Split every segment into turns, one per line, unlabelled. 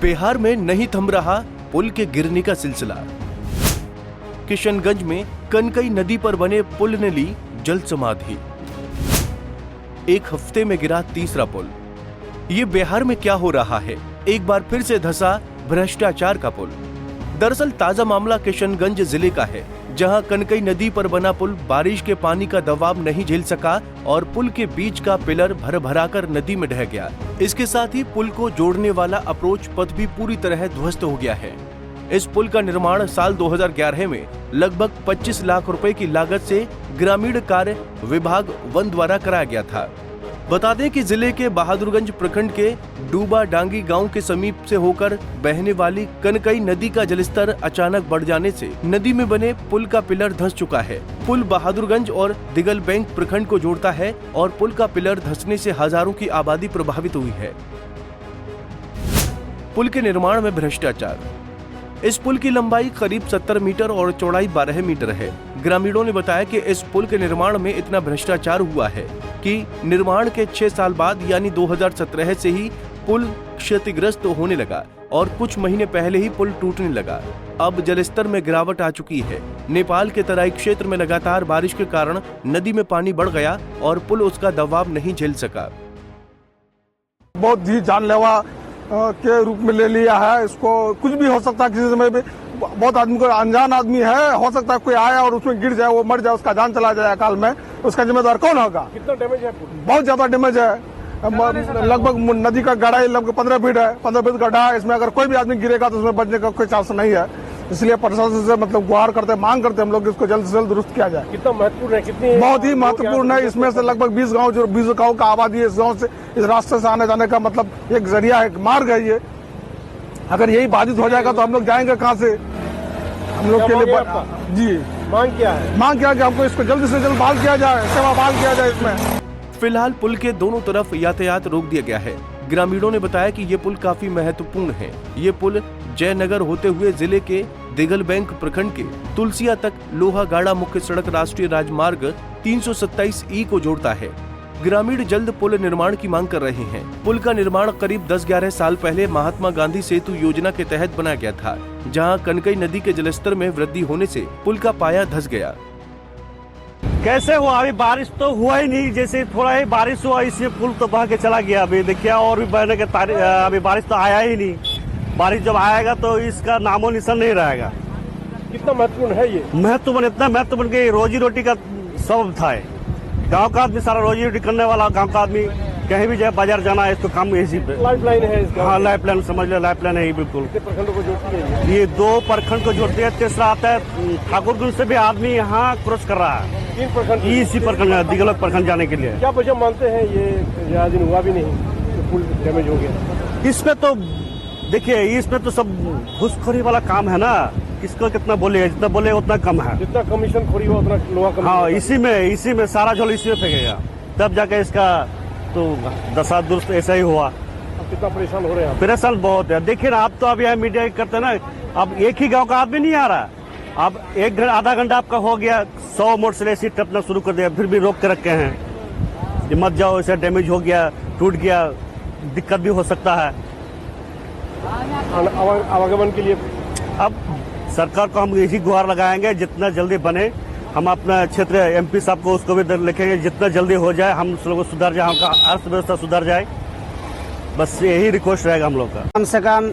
बिहार में नहीं थम रहा पुल के गिरने का सिलसिला। किशनगंज में कनकई नदी पर बने पुल ने ली जल समाधि। एक हफ्ते में गिरा तीसरा पुल। ये बिहार में क्या हो रहा है? एक बार फिर से धंसा भ्रष्टाचार का पुल। दरअसल ताजा मामला किशनगंज जिले का है, जहां कनकई नदी पर बना पुल बारिश के पानी का दबाव नहीं झेल सका और पुल के बीच का पिलर भर भराकर नदी में ढह गया। इसके साथ ही पुल को जोड़ने वाला अप्रोच पथ भी पूरी तरह ध्वस्त हो गया है। इस पुल का निर्माण साल 2011 में लगभग 25 लाख रुपए की लागत से ग्रामीण कार्य विभाग वन द्वारा कराया गया था। बता दें कि जिले के बहादुरगंज प्रखंड के डूबा डांगी गांव के समीप से होकर बहने वाली कनकई नदी का जलस्तर अचानक बढ़ जाने से नदी में बने पुल का पिलर धंस चुका है। पुल बहादुरगंज और दिगल बैंक प्रखंड को जोड़ता है और पुल का पिलर धंसने से हजारों की आबादी प्रभावित हुई है। पुल के निर्माण में भ्रष्टाचार। इस पुल की लंबाई करीब 70 मीटर और चौड़ाई 12 मीटर है। ग्रामीणों ने बताया कि इस पुल के निर्माण में इतना भ्रष्टाचार हुआ है कि निर्माण के 6 साल बाद यानी 2017 से ही पुल क्षतिग्रस्त होने लगा और कुछ महीने पहले ही पुल टूटने लगा। अब जलस्तर में गिरावट आ चुकी है। नेपाल के तराई क्षेत्र में लगातार बारिश के कारण नदी में पानी बढ़ गया और पुल उसका दबाव नहीं झेल सका।
बहुत ही जानलेवा के रूप में ले लिया है। इसको कुछ भी हो सकता है किसी समय भी। बहुत आदमी को अनजान आदमी है, हो सकता है कोई आया और उसमें गिर जाए, वो मर जाए, उसका जान चला जाए अकाल में। उसका जिम्मेदार कौन होगा?
कितना डैमेज है?
बहुत ज्यादा डैमेज है। लगभग नदी का गहराई लगभग 15 फीट है। 15 फीट गड्ढा है। इसमें अगर कोई भी आदमी गिरेगा तो उसमें बचने का कोई चांस नहीं है। इसलिए प्रशासन से गुहार करते, मांग करते हम लोग इसको जल्द से जल्द दुरुस्त किया जाए।
कितना महत्वपूर्ण है? कितनी?
बहुत ही महत्वपूर्ण है। इसमें से लगभग 20 गाँव का आबादी है। इस गाँव से, इस रास्ते से आने जाने का मतलब एक जरिया है, एक मार्ग है ये। अगर यही बाधित हो जाएगा तो हम लोग जाएंगे कहाँ से? हम लोग के लिए जी
मांग क्या है?
मांग क्या कि हमको इसको जल्द से जल्द बहाल किया जाए, सेवा बहाल किया जाए। इसमें
फिलहाल पुल के दोनों तरफ यातायात रोक दिया गया है। ग्रामीणों ने बताया कि ये पुल काफी महत्वपूर्ण है। ये पुल जयनगर होते हुए जिले के दिगल बैंक प्रखंड के तुलसिया तक लोहागाड़ा मुख्य सड़क राष्ट्रीय राजमार्ग 327E को जोड़ता है। ग्रामीण जल्द पुल निर्माण की मांग कर रहे हैं। पुल का निर्माण करीब 10-11 साल पहले महात्मा गांधी सेतु योजना के तहत बनाया गया था, जहां कनकई नदी के जलस्तर में वृद्धि होने से पुल का पाया धंस गया।
कैसे हुआ? अभी बारिश तो हुआ ही नहीं। जैसे थोड़ा ही बारिश हुआ, इससे पुल तो बह के चला गया। अभी देखिए और भी बहने के अभी बारिश तो आया ही नहीं। बारिश जब आएगा तो इसका नामो निशान नहीं रहेगा।
कितना महत्वपूर्ण है ये?
महत्वपूर्ण, इतना महत्वपूर्ण कि रोजी रोटी का सबब था। गांव का आदमी सारा रोजी रोटी करने वाला, गांव का आदमी कहीं भी जाए बाजार जाना है इसको काम इसी पे।
लाइफलाइन है इसका?
हाँ, लाइफलाइन समझ लो, लाइफलाइन है बिल्कुल।
प्रखंडों को जोड़ती है
ये 2 प्रखंड को जोड़ती है। तीसरा आता है ठाकुरगंज से भी आदमी यहाँ क्रॉस कर रहा है।
3 प्रखंड
इसी प्रखंड दिगलक प्रखंड जाने के लिए।
क्या वजह मानते हैं ये ज्यादा दिन हुआ भी नहीं तो पुल डैमेज हो गया?
इसमें तो देखिए, इसमें तो सब घुसखोरी वाला काम है ना। किसको कितना बोले, जितना बोले उतना कम है।
जितना कमीशन खोरी हुआ उतना लोहा कमीशन।
हाँ, इसी में सारा झोल इसी में फेंकेगा, तब जाके इसका तो दशा दुरुस्त ऐसा ही हुआ।
अब कितना परेशान हो रहे हैं?
परेशान बहुत है। देखिए ना, आप तो अब यहाँ मीडिया करते ना, अब एक ही गांव का आदमी नहीं आ रहा। अब आधा घंटा आपका हो गया, 100 मोटरसाइकिल ऐसी टपना शुरू कर दिया, फिर भी रोक के रखे हैं कि मत जाओ, ऐसा डैमेज हो गया, टूट गया, दिक्कत भी हो सकता है
आवागमन के लिए।
अब सरकार को हम यही गुहार लगाएंगे, जितना जल्दी बने। हम अपना क्षेत्र MP साहब को उसको भी लिखेंगे, जितना जल्दी हो जाए हम लोग सुधर जाए, हमका अर्थव्यवस्था सुधर जाए। बस यही रिक्वेस्ट रहेगा हम लोग का।
कम से कम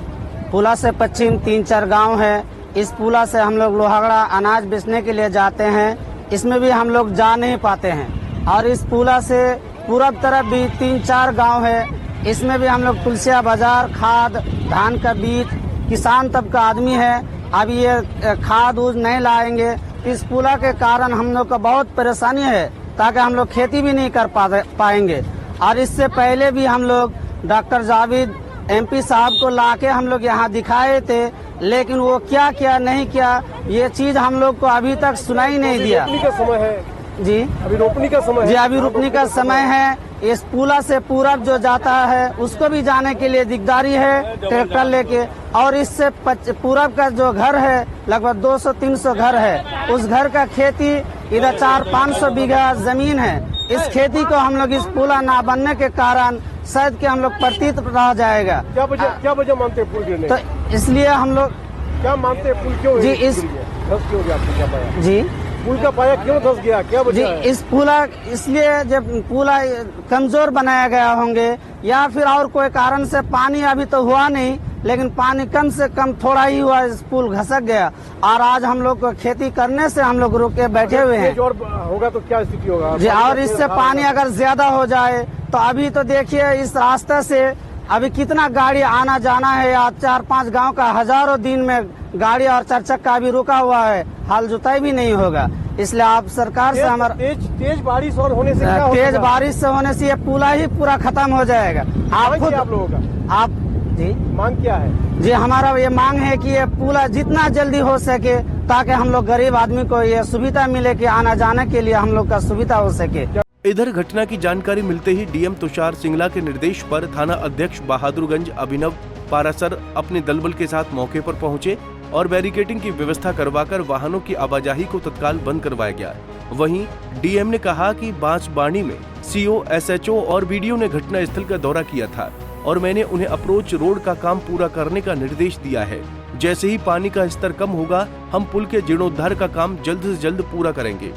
पुला से पश्चिम 3-4 गांव है। इस पुला से हम लोग लोहागड़ा अनाज बेचने के लिए जाते हैं। इसमें भी हम लोग जा नहीं पाते हैं। और इस पुला से पूरब तरफ भी 3-4 गांव है। इसमें भी हम लोग तुलसिया बाजार, खाद, धान का बीज, किसान तबका आदमी है। अब ये खाद उद नहीं लाएंगे, इस पुला के कारण हम लोग का बहुत परेशानी है, ताकि हम लोग खेती भी नहीं कर पाएंगे। और इससे पहले भी हम लोग डॉक्टर जावेद MP साहब को लाके हम लोग यहाँ दिखाए थे, लेकिन वो क्या किया नहीं किया, ये चीज हम लोग को अभी तक सुनाई नहीं दिया।
रोपनी का समय है
जी,
अभी रोपनी का समय है
जी, अभी रोपनी का समय है। इस पुला से पूरब जो जाता है उसको भी जाने के लिए दिकदारी है ट्रैक्टर लेके। और इससे पूरब का जो घर है लगभग 200-300 घर है, उस घर का खेती इधर 400-500 बीघा जमीन है। इस खेती को हम लोग इस पुला ना बनने के कारण शायद कि हम लोग प्रतीत रह जाएगा।
क्या वजह मानते हैं पुल गिरने
तो इसलिए हम लोग
क्या मानते हैं पुल क्यों
जी,
गिर गया? धस क्यों गया? आपको क्या पाया?
जी
पुल का पाया क्यों धस गया? क्या
जी
वजह है?
इस पुला इसलिए जब पुला कमजोर बनाया गया होंगे या फिर और कोई कारण से पानी अभी तो हुआ नहीं, लेकिन पानी कम से कम थोड़ा ही हुआ, इस पुल घसक गया और आज हम लोग को खेती करने से हम लोग रुके बैठे हुए हैं।
तेज और होगा तो क्या स्थिति होगा?
जी और इससे पानी अगर ज्यादा हो जाए तो अभी तो देखिए इस रास्ते से अभी कितना गाड़ी आना जाना है। आज 4-5 गांव का हजारों दिन में गाड़ी और 4 चक्का अभी रुका हुआ है, हाल जुताई भी नहीं होगा। इसलिए आप सरकार से हमारा
तेज बारिश और होने से क्या हो
तेज
सकता है?
बारिश से होने से ये पुला ही पूरा खत्म हो जाएगा। आप खुद
आप लोगों का
आप जी
मांग क्या है?
जी हमारा ये मांग है कि ये पुला जितना जल्दी हो सके ताकि हम लोग गरीब आदमी को ये सुविधा मिले कि आना जाने के लिए हम लोग का सुविधा हो सके।
इधर घटना की जानकारी मिलते ही डीएम तुषार सिंगला के निर्देश पर थाना अध्यक्ष बहादुरगंज अभिनव पारासर अपने दलबल के साथ मौके पर पहुंचे और बैरिकेडिंग की व्यवस्था करवाकर वाहनों की आवाजाही को तत्काल बंद करवाया गया। वहीं डीएम ने कहा कि बांसबाड़ी में सीओ, एसएचओ और बीडीओ ने घटना स्थल का दौरा किया था और मैंने उन्हें अप्रोच रोड का काम पूरा करने का निर्देश दिया है। जैसे ही पानी का स्तर कम होगा हम पुल के जीर्णोद्धार का काम जल्द से जल्द पूरा करेंगे।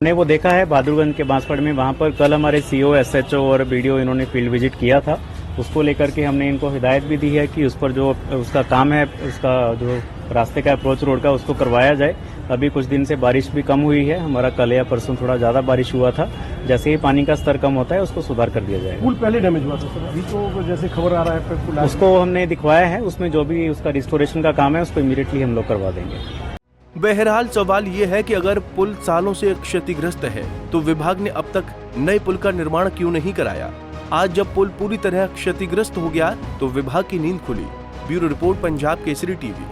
हमने वो देखा है बहादुरगंज के बांसवाड़ी में, वहाँ पर कल हमारे सीओ, एसएचओ और बीडीओ इन्होंने फील्ड विजिट किया था। उसको लेकर के हमने इनको हिदायत भी दी है कि उस पर जो उसका काम है, उसका जो रास्ते का अप्रोच रोड का उसको करवाया जाए। अभी कुछ दिन से बारिश भी कम हुई है, हमारा कल या परसों थोड़ा ज्यादा बारिश हुआ था। जैसे ही पानी का स्तर कम होता है उसको सुधार कर दिया जाएगा।
पुल पहले डैमेज हुआ था सर, अभी तो जैसे खबर आ रहा है पुल
उसको हमने दिखवाया है, उसमें जो भी उसका रिस्टोरेशन का काम है उसको इमीडिएटली हम लोग करवा देंगे।
बहरहाल सवाल ये है कि अगर पुल सालों से क्षतिग्रस्त है तो विभाग ने अब तक नए पुल का निर्माण क्यों नहीं कराया। आज जब पुल पूरी तरह क्षतिग्रस्त हो गया तो विभाग की नींद खुली। Bureau report, Punjab Kesari TV.